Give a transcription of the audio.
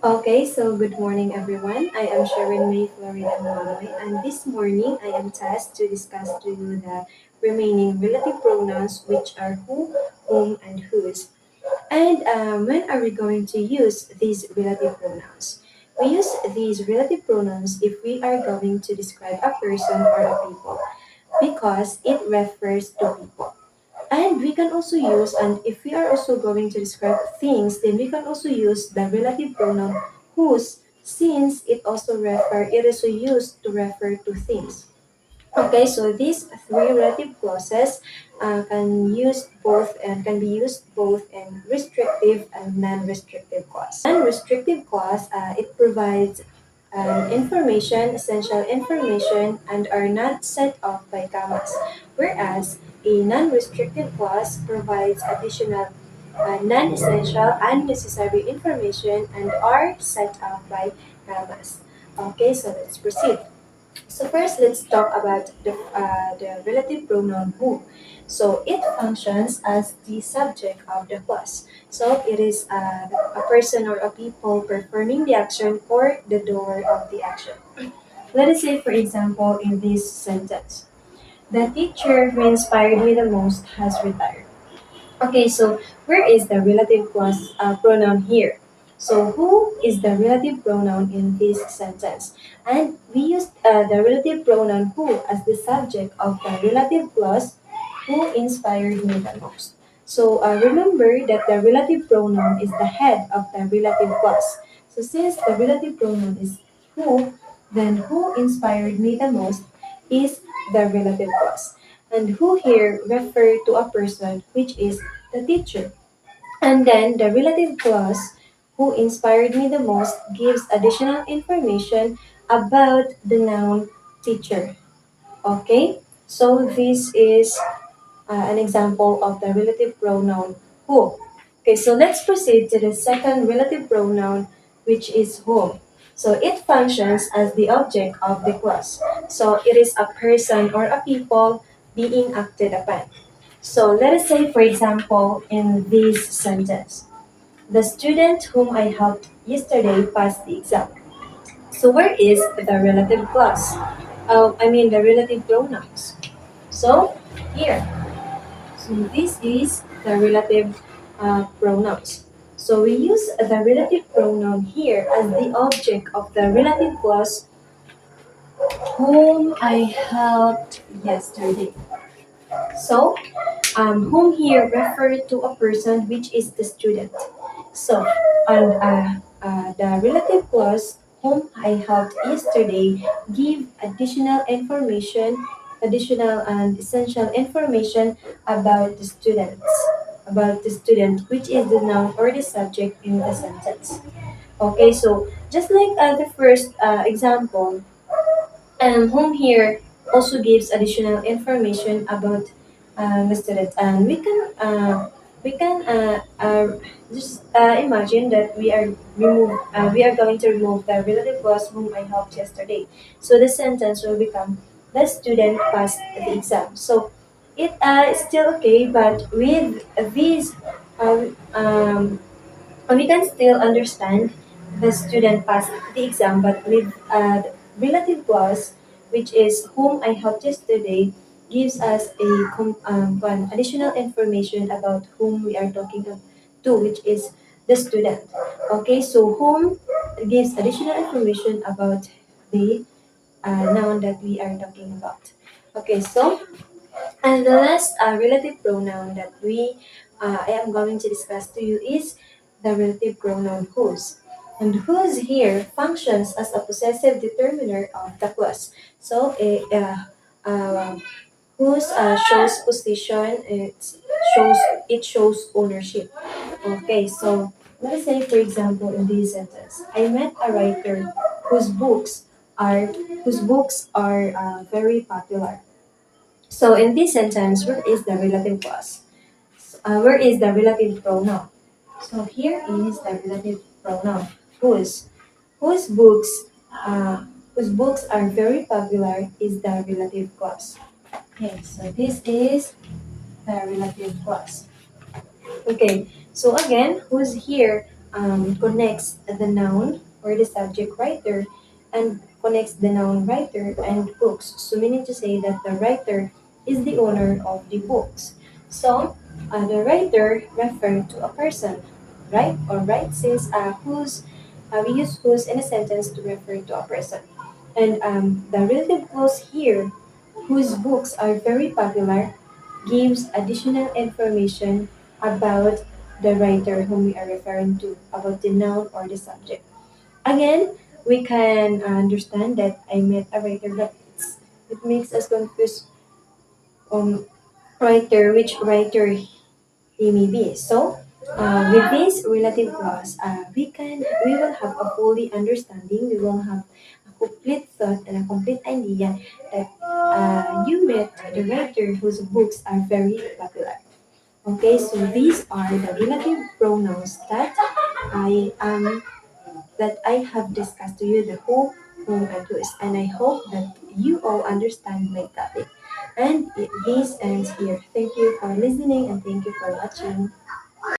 Okay, so good morning everyone. I am Sharon May Florida Maloy, and this morning I am tasked to discuss to you the remaining relative pronouns, which are who, whom, and whose. And when are we going to use these relative pronouns? We use these relative pronouns if we are going to describe a person or a people because it refers to people. And we can also use, and if we are also going to describe things, then we can also use the relative pronoun whose, since it is also used to refer to things. Okay, so these three relative clauses can be used both in restrictive and non-restrictive clause. Non-restrictive clause it provides essential information, and are not set off by commas, whereas a non-restrictive clause provides additional non-essential, unnecessary information and are set off by commas. Okay, so let's proceed. So first, let's talk about the relative pronoun who. So it functions as the subject of the clause. So it is a person or a people performing the action or the doer of the action. Let us say, for example, in this sentence, the teacher who inspired me the most has retired. Okay, so where is the relative clause pronoun here? So who is the relative pronoun in this sentence? And we use the relative pronoun who as the subject of the relative clause who inspired me the most. So remember that the relative pronoun is the head of the relative clause. So since the relative pronoun is who, then who inspired me the most is the relative clause. And who here refer to a person which is the teacher. And then the relative clause who inspired me the most gives additional information about the noun teacher. Okay? So this is an example of the relative pronoun who. Okay, so let's proceed to the second relative pronoun, which is whom. So it functions as the object of the clause. So it is a person or a people being acted upon. So let us say, for example, in this sentence, the student whom I helped yesterday passed the exam. So where is the relative clause? The relative pronouns. So here, so this is the relative pronouns. So we use the relative pronoun here as the object of the relative clause whom I helped yesterday. So whom here refer to a person which is the student. So and the relative clause whom I helped yesterday give additional and essential information about the student, which is the noun or the subject in the sentence. Okay, so just like the first example, whom here also gives additional information about the student, and we can just imagine that we are going to remove the relative clause whom I helped yesterday. So the sentence will become the student passed the exam. So it is still okay, but with these uh, um, we can still understand the student passed the exam, but with relative clause, which is whom I helped yesterday, gives us one additional information about whom we are talking to, which is the student. Okay, so whom gives additional information about the noun that we are talking about. Okay, so and the last relative pronoun that I am going to discuss to you is the relative pronoun whose. And whose here functions as a possessive determiner of the clause. So whose shows position, shows it shows ownership. Okay, so let's say for example in this sentence, I met a writer whose books are very popular. So in this sentence, where is the relative clause? Where is the relative pronoun? So here is the relative pronoun. Whose? Whose books? Whose books are very popular is the relative clause. Okay, so this is the relative clause. Okay, so again, whose here connects the noun or the subject writer and connects the noun writer and books. So meaning to say that the writer is the owner of the books. So the writer referred to a person, right? Or right since we use whose in a sentence to refer to a person. And the relative clause here, whose books are very popular, gives additional information about the writer whom we are referring to, about the noun or the subject. Again, we can understand that I met a writer, but it makes us confuse writer, which writer he may be. So, with this relative clause, we will have a fully understanding. We will have a complete thought and a complete idea that you met the writer whose books are very popular. Okay, so these are the relative pronouns that I have discussed to you, the whom, and whose, and I hope that you all understand my topic. And this ends here. Thank you for listening and thank you for watching.